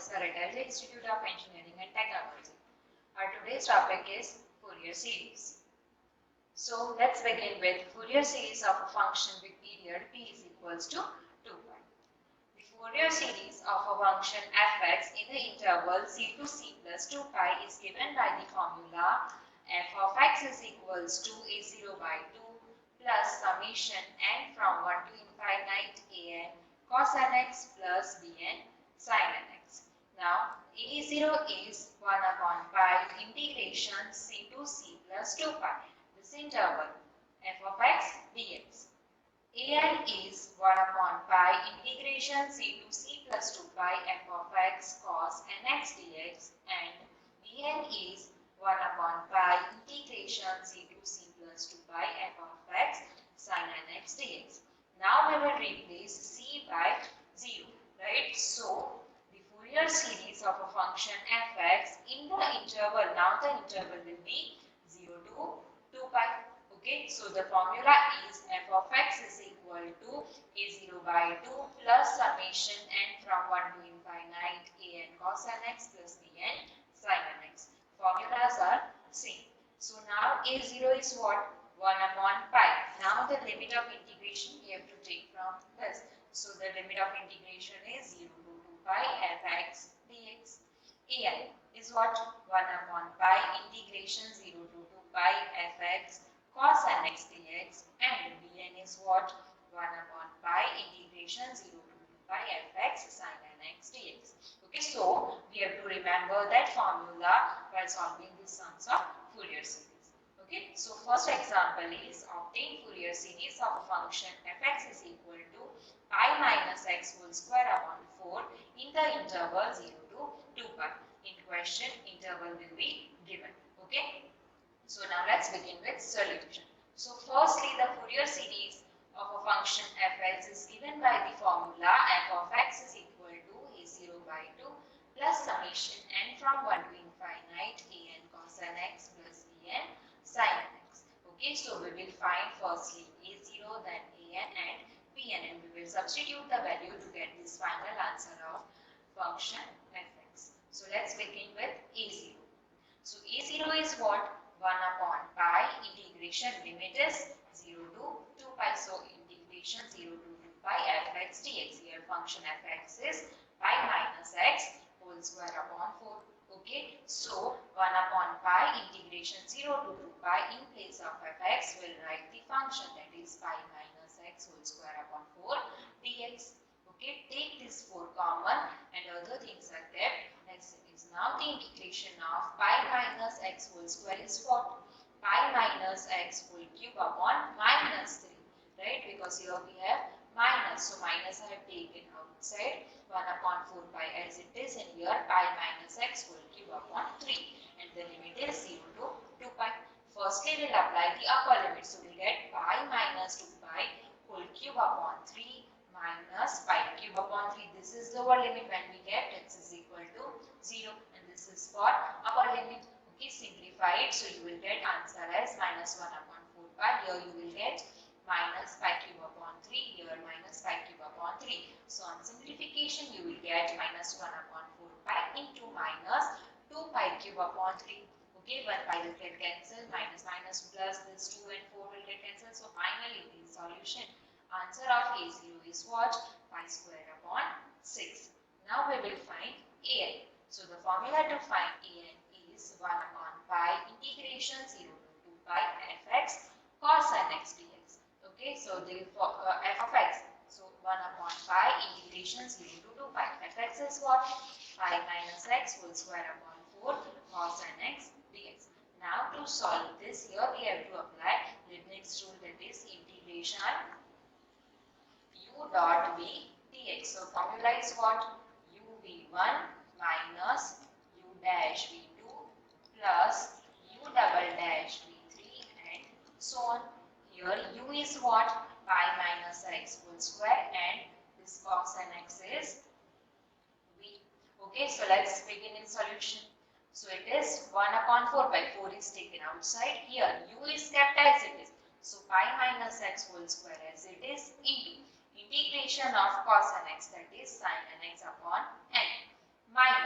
Professor at the Institute of Engineering and Technology. Our today's topic is Fourier series. So let's begin with Fourier series of a function with period p is equals to 2 pi. The Fourier series of a function fx in the interval c to c plus 2 pi is given by the formula f of x is equals to a0 by 2 plus summation n from 1 to infinite an cos nx plus bn sin nx. Now a0 is 1 upon pi integration c to c plus 2 pi. This interval f of x dx. An is 1 upon pi integration c to c plus 2 pi f of x cos nx dx, and bn is 1 upon pi integration c to c plus 2 pi f of x sin nx dx. Now we will replace c by 0, right? So the Fourier series of a function fx in the interval, now the interval will be 0 to 2 pi. Okay, so the formula is f of x is equal to a0 by 2 plus summation n from 1 to infinite an cos nx plus bn sin nx. Formulas are same. So now a0 is what? 1 upon pi. Now the limit of integration we have to take from this. So the limit of integration is 0 to 2 pi fx dx. An is what? 1 upon pi integration 0 to 2 pi fx cos nx dx, and bn is what? 1 upon pi integration 0 to 2 pi fx sin nx dx. Okay, so we have to remember that formula while solving the sums of Fourier series. Okay, so first example is obtain Fourier series of a function fx is equal to pi minus x whole square upon 4 in the interval 0 to 2 pi. In question, interval will be given. Okay, so now let's begin with solution. So firstly, the Fourier series of a function fx is given by the formula f of x is equal to a0 by 2 plus summation n from 1 to infinite an cos nx plus bn sin nx. Okay, so we will find firstly a0, then an and bn, and we will substitute the value to get this final answer of function fx. So let's begin with a0. So a0 is what? 1 upon pi integration limit is 0 to 2 pi. So integration 0 to 2 pi fx dx. Here function fx is pi minus x whole square upon 4. Okay, so 1 upon pi integration 0 to 2 pi, in place of fx we'll write the function, that is pi minus x whole square upon 4 dx. Okay, take this 4 common and other things are kept. Next is now the integration of pi minus x whole square is what? Pi minus x whole cube upon minus 3, right? Because here we have minus, so minus I have taken outside. 1 upon 4 pi as it is, and here pi minus x whole cube upon 3, and the limit is 0 to 2 pi. Firstly we'll apply the upper limit, so we'll get pi minus 2 pi whole cube upon 3 minus pi cube upon 3. This is the lower limit. When we get x is equal to 0, and this is for upper limit. Okay, simplify it, so you will get answer as minus 1 upon 4 pi. Here you will get minus pi cube upon 3, here minus pi cube upon 3. So on simplification you will get minus 1 upon 4 pi into minus 2 pi cube upon 3. Okay, 1 pi will get cancelled, minus minus plus this 2 and 4 will get cancelled. So finally the solution answer of a0 is what? Pi square upon 6. Now we will find an. So the formula to find an is 1 upon pi integration 0 to 2 pi fx cos nx dx. Okay, so the f of x. So 1 upon pi integration 0 to 2 pi. fx is what? Pi minus x whole square upon 4 cos nx dx. Now to solve this, here we have to apply Leibniz rule, that is integration u dot v dx. So formula is what? u v1 minus u dash v2 plus u double dash v3 and so on. Here u is what? Pi minus x whole square, and this cos nx is v. Okay, so let's begin in solution. So it is 1 upon 4 pi. 4 is taken outside. Here u is kept as it is. So pi minus x whole square as it is into integration of cos nx, that is sin nx upon n, minus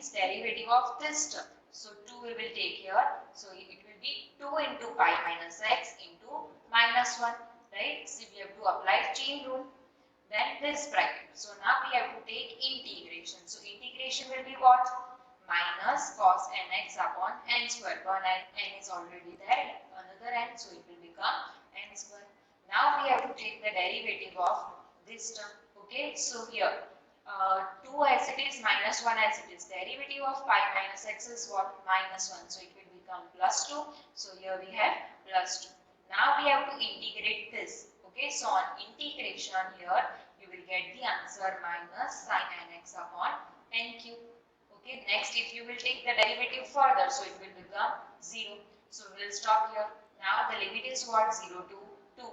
means derivative of this term. So 2 we will take here. So it will be 2 into pi minus x into minus 1. Right? So we have to apply chain rule. Then this bracket. So now we have to take integration. So integration will be what? Minus cos nx upon n square. One n is already there. Another n. So it will become n square. Now we have to take the derivative of this term. Okay. So here 2 as it is minus 1 as it is. Derivative of pi minus x is what? Minus 1. So it will become plus 2. So here we have plus 2. Now we have to integrate this. Okay, so on integration here, you will get the answer minus sin nx upon n cube. Okay, next if you will take the derivative further, so it will become 0. So we will stop here. Now the limit is what? 0 to 2.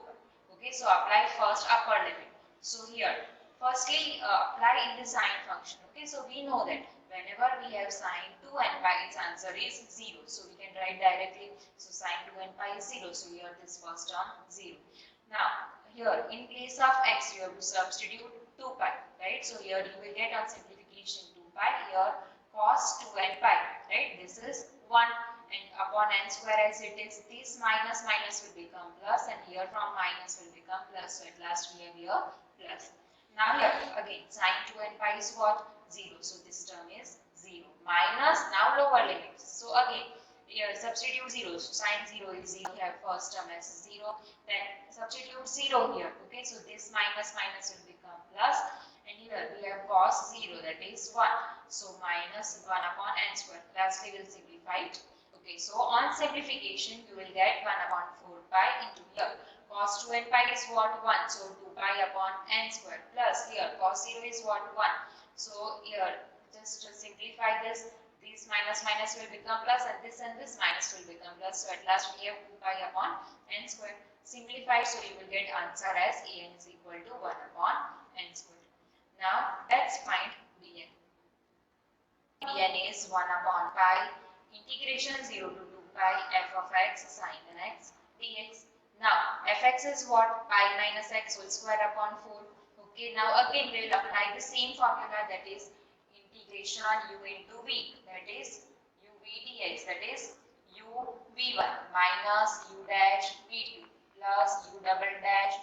Okay, so apply first upper limit. So here, firstly apply in the sine function. Okay, so we know that whenever we have sine 2 and pi, its answer is 0. So we can write directly. So sine 2 and pi is 0. So here this first term 0. Now here in place of x you have to substitute 2 pi, right? So here you will get on simplification 2 pi. Here cos 2 and pi, right? This is 1 and upon n square as it is. This minus will become plus, and here from minus will become plus. So at last we have here plus. Now here again sine 2 and pi is what? 0. So this term is 0 minus now lower limit. So again here substitute 0. So sine 0 is 0. We have first term as 0. Then substitute 0 here. Okay, so this minus will become plus. And here we have cos 0, that is 1. So minus 1 upon n square. Lastly we will simplify it. Okay, so on simplification you will get 1 upon 4 pi into here. Cos 2 and pi is what? 1. So 2 pi upon n square plus here cos 0 is what? 1. So here just to simplify this. This minus will become plus, and this minus will become plus. So at last we have 2 pi upon n square. Simplify, so you will get answer as an is equal to 1 upon n square. Now let's find bn. Bn is 1 upon pi integration 0 to 2 pi f of x sin nx dx. Now fx is what? Pi minus x whole square upon 4. Okay, now again we will apply the same formula, that is integration u into v, that is uv dx, that is u v1 minus u dash v2 plus u double dash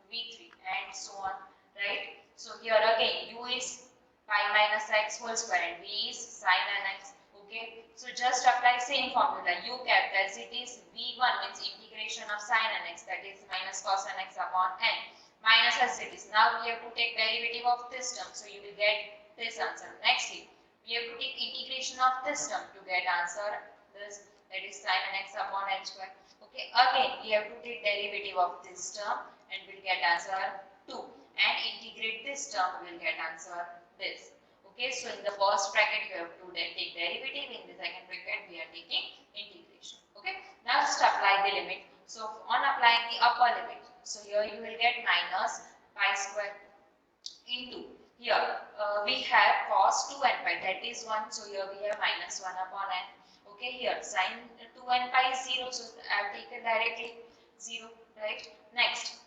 v3 and so on, right? So here again u is pi minus x whole square and v is sin nx. Okay, so just apply same formula. U cap as it is v1 means integration of sin nx, that is minus cos nx upon n, minus as it is. Now we have to take derivative of this term, so you will get this answer. Nextly, we have to take integration of this term to get answer this, that is sin nx upon n square. Okay, again we have to take derivative of this term and we'll get answer 2, and integrate this term, we'll get answer this. Okay, so in the first bracket you have to take derivative, in the second bracket we are taking integration. Okay, now just apply the limit. So on applying the upper limit, so here you will get minus pi square into here we have cos 2 and pi, that is 1. So here we have minus 1 upon n. Okay, here sin 2 and pi is 0. So I have taken directly 0, right? Next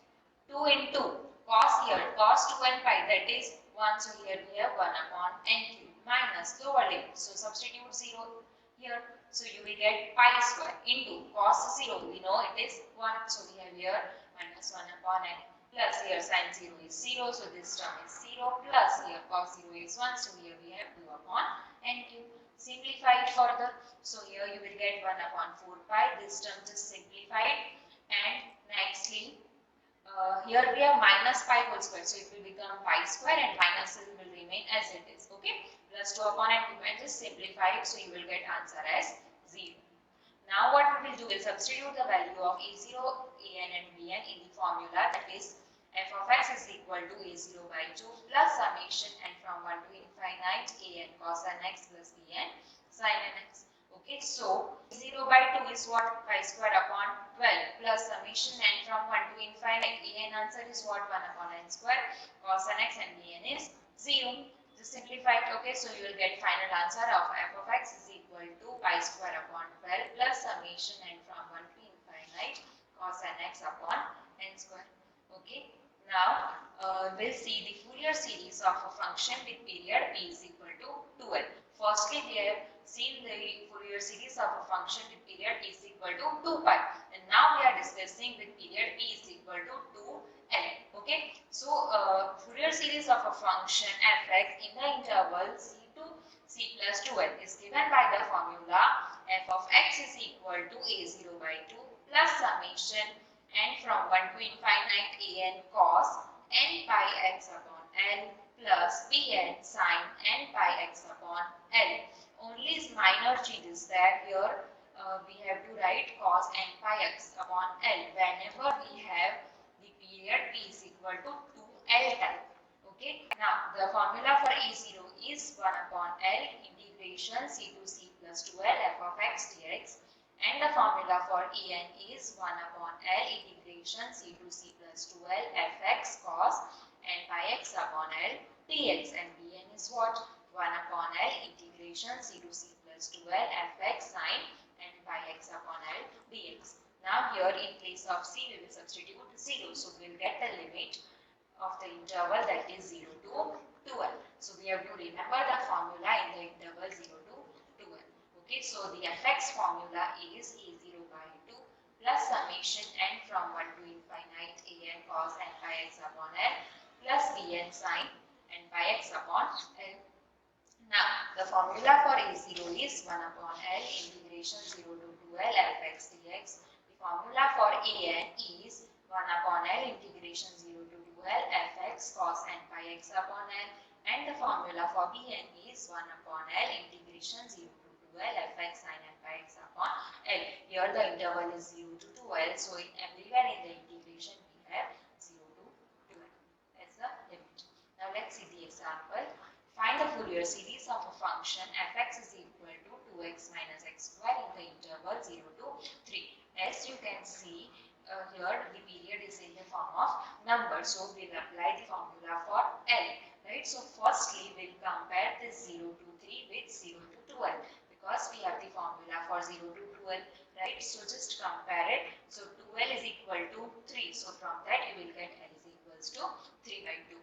2 into cos here, cos 2 and pi, that is 1. So here we have 1 upon n cube minus lower limit. So substitute 0 here. So you will get pi square into cos 0. We know it is 1. So we have here minus 1 upon n. Plus here sin 0 is 0, so this term is 0, plus here cos 0 is 1, so here we have 2 upon n cube. Simplify it further, so here you will get 1 upon 4 pi, this term just simplified, and nextly here we have minus pi whole square, so it will become pi square and minuses will remain as it is, okay, plus 2 upon n cube, and just simplify it, so you will get answer as 0. Now what we will do is substitute the value of a0, an and bn in the formula, that is f of x is equal to a0 by 2 plus summation and from 1 to infinite an cos nx plus bn sin nx. Okay, so 0 by 2 is what? Pi square upon 12 plus summation and from 1 to infinite an answer is what? 1 upon n square, cos nx and bn is 0. Just simplify it. Okay, so you will get final answer of f of x is equal to pi square upon 12 plus summation and from 1 to infinite cos nx upon n square. Okay, now we'll see the Fourier series of a function with period p is equal to 2l. firstly we have seen the Fourier series of a function with period t is equal to 2 pi, and now we are discussing with period t is equal to 2l. Okay, so Fourier series of a function f(x) in the interval c to c plus 2l is given by the formula f of x is equal to a0 by 2 plus summation n from 1 to infinite an cos n pi x upon l plus bn sin n pi x upon l. Only minor changes that here we have to write cos n pi x upon l whenever we have the period t is equal to 2l type. Okay, now the formula for a0 is 1 upon l integration c to c plus 2l f of x dx, and the formula for en is 1 upon l integration c to c plus 2l fx cos n pi x upon l dx, and bn is what? 1 upon l integration c to c plus 2l fx sin n pi x upon l dx. Now here in place of c we will substitute 0, so we will get the limit of the interval that is 0 to 2l. So we have to remember the formula in the interval 0 to 2l. Okay, so the fx formula is a0 by 2 plus summation n from 1 to infinite an cos n pi x upon l plus bn sin n pi x upon l. Now the formula for a0 is 1 upon l integration 0 to 2l fx dx. The formula for an is 1 upon l integration 0 to 2l fx cos n pi x upon l, and the formula for bn is 1 upon l integration 0 to 2l fx sin n pi x upon l. Here the interval is 0 to 2l, so everywhere in the integration we have 0 to 2l as the limit. Now let's see the example. Find the Fourier series of a function fx is equal to 2x minus x square in the interval 0 to 3. As you can see, here the period is in the form of number, so we'll apply the formula for L, right? So firstly we'll compare this 0 to 3 with 0 to 12 because we have the formula for 0 to 12, right? So just compare it. So 2L is equal to 3, so from that you will get L is equals to 3 by 2.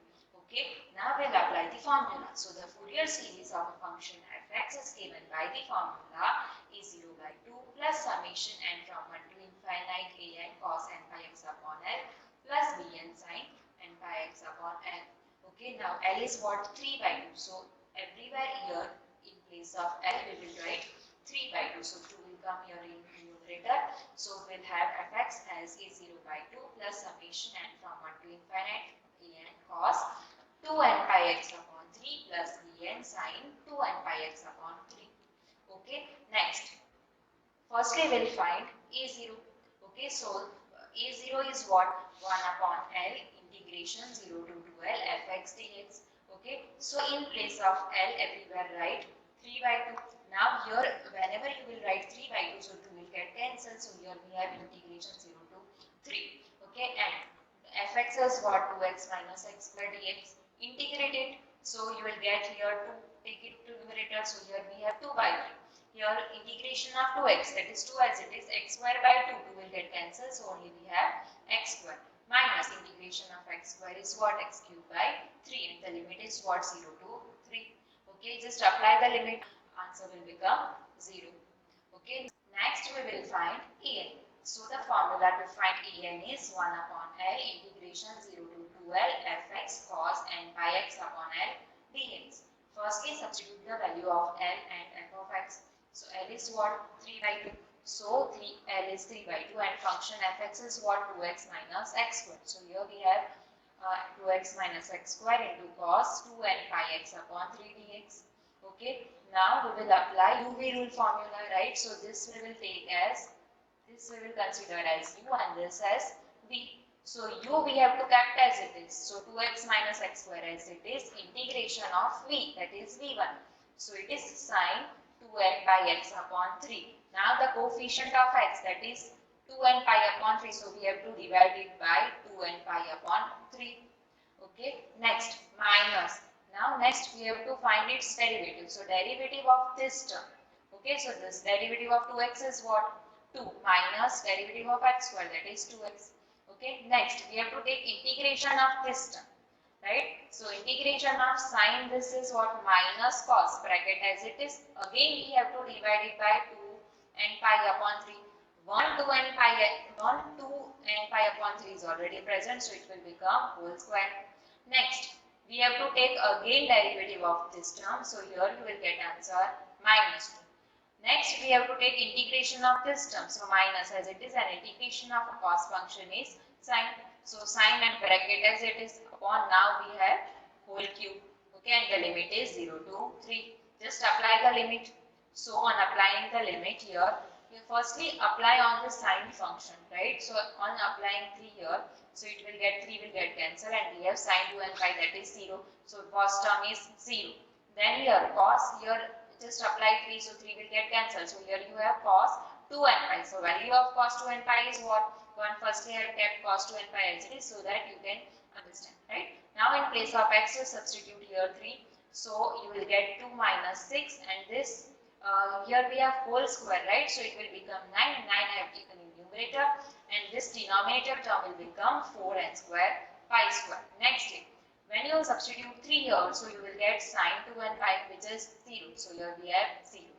Okay, now we'll apply the formula. So the Fourier series of a function fx is given by the formula a0 by 2 plus summation n from 1 to infinite an cos n pi x upon l plus bn sin n pi x upon l. Okay, now l is what? 3 by 2. So everywhere here in place of l we will write 3 by 2. So 2 will come here in numerator. So we'll have fx as a0 by 2 plus summation n from 1 to infinite an cos 2n pi x upon 3 plus bn sin 2n pi x upon 3. Okay, next, firstly we'll find a0. Okay, so a0 is what? 1 upon l integration 0 to 2l fx dx. Okay, so in place of l everywhere write 3 by 2. Now here whenever you will write 3 by 2, so 2 will get cancelled, so here we have integration 0 to 3. Okay, and fx is what? 2x minus x square dx. Integrate it, so you will get here 2, take it to numerator, so here we have 2 by 3. Here integration of 2x, that is 2 as it is, x square by 2, 2 will get cancelled, so only we have x square, minus integration of x square is what? X cube by 3, and the limit is what? 0 to 3. Okay, just apply the limit, answer will become 0. Okay, next we will find en. So the formula to find en is 1 upon l integration 0 to 2l fx cos n pi x upon l dx. Firstly substitute the value of l and f of x. So l is what? 3 by 2. So l is 3 by 2 and function fx is what? 2x minus x square. So here we have 2x minus x square into cos 2n pi x upon 3 dx. Okay, now we will apply UV rule formula, right? So this we will take as, this we will consider as u and this as v. So u we have to kept as it is. So 2x minus x square as it is, integration of v, that is v1. So it is sine 2n pi x upon 3. Now the coefficient of x, that is 2n pi upon 3. So we have to divide it by 2n pi upon 3. Okay, next minus. Now next we have to find its derivative. So derivative of this term. Okay, so this derivative of 2x is what? 2 minus derivative of x square, that is 2x. Okay, next we have to take integration of this term. right? So integration of sine, this is what, minus cos, bracket as it is. Again we have to divide it by 2 and pi upon 3. 1, 2 and pi, 1, 2 and pi upon 3 is already present, so it will become whole square. Next, we have to take again derivative of this term, so here you will get answer minus 2. Next, we have to take integration of this term. So minus, as it is an integration of a cos function is sine. So sine and bracket as it is upon, now we have whole cube. Okay, and the limit is 0 to 3. Just apply the limit. So on applying the limit here, you firstly apply on the sine function, right? So on applying 3 here, so it will get 3 will get cancelled, and we have sine 2 and pi, that is 0. So cos term is 0. Then here cos, here just apply 3, so 3 will get cancelled. So here you have cos 2 and pi. So value of cos 2 and pi is what? Firstly I have kept cos 2 and pi as it is, so that you can understand, right? Now in place of x, you substitute here 3. So you will get 2 minus 6, and this here we have whole square, right? So it will become 9. 9 I have taken in numerator, and this denominator term will become 4n square pi square. Next, when you substitute 3 here, so you will get sine 2 and pi, which is 0. So here we have 0.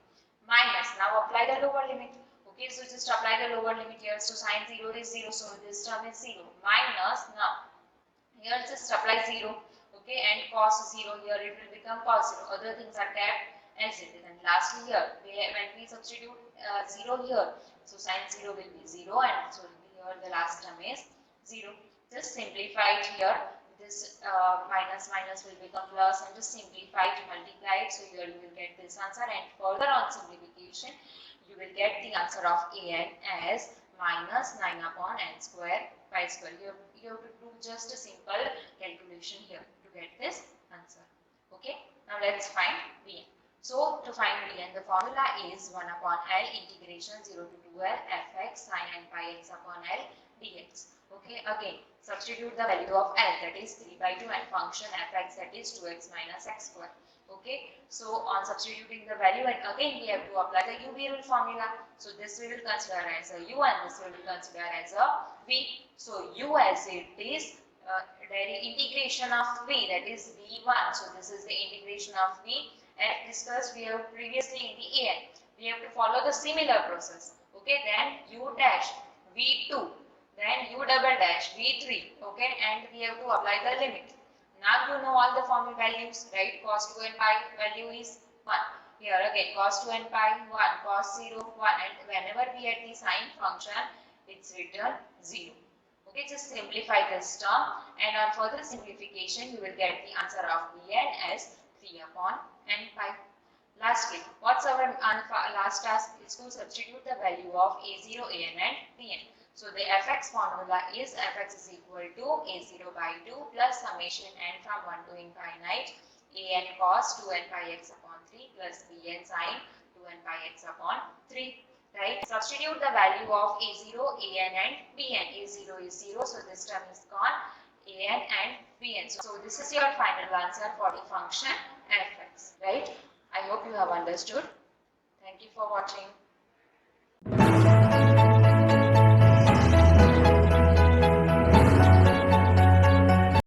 Minus, now apply the lower limit. Okay, so just apply the lower limit here. So sine 0 is 0, so this term is 0. Minus, now here just apply 0. Okay, and cos 0, here it will become cos 0. Other things are kept as it is. And lastly here, when we substitute 0 here, so sine 0 will be 0, and so here the last term is 0. Just simplify it here. This minus will become plus, and just simplify it, multiply it. So here you will get this answer, and further on simplification, you will get the answer of an as minus 9 upon n square pi square. You have to do just a simple calculation here to get this answer. Okay, now let's find Bn. So to find Bn, the formula is 1 upon L integration 0 to 2L fx sin and pi x upon L dx. Okay, again substitute the value of L, that is 3 by 2, and function fx, that is 2x minus x square. Okay, so on substituting the value, and again we have to apply the UV rule formula. So this we will consider as a U, and this we will consider as a V. So U as it is integration of V, that is V1. So this is the integration of V. As discussed we have previously in the AN, we have to follow the similar process. Okay, then U dash V2, then U double dash V3. Okay, and we have to apply the limit. Now you know all the formula values, right? Cos 2 and pi value is 1. Here again cos 2 and pi 1, cos 0 1, and whenever we add the sine function, it's written 0. Okay, just simplify this term, and on further simplification you will get the answer of Bn as 3 upon n pi. Lastly, what's our last task is to substitute the value of a0, an, and bn. So the fx formula is fx is equal to a0 by 2 plus summation n from 1 to infinite an cos 2n pi x upon 3 plus bn sin 2n pi x upon 3. Right? Substitute the value of a0, an, and bn. a0 is 0, so this term is gone. An and bn. So this is your final answer for the function fx. Right? I hope you have understood. Thank you for watching.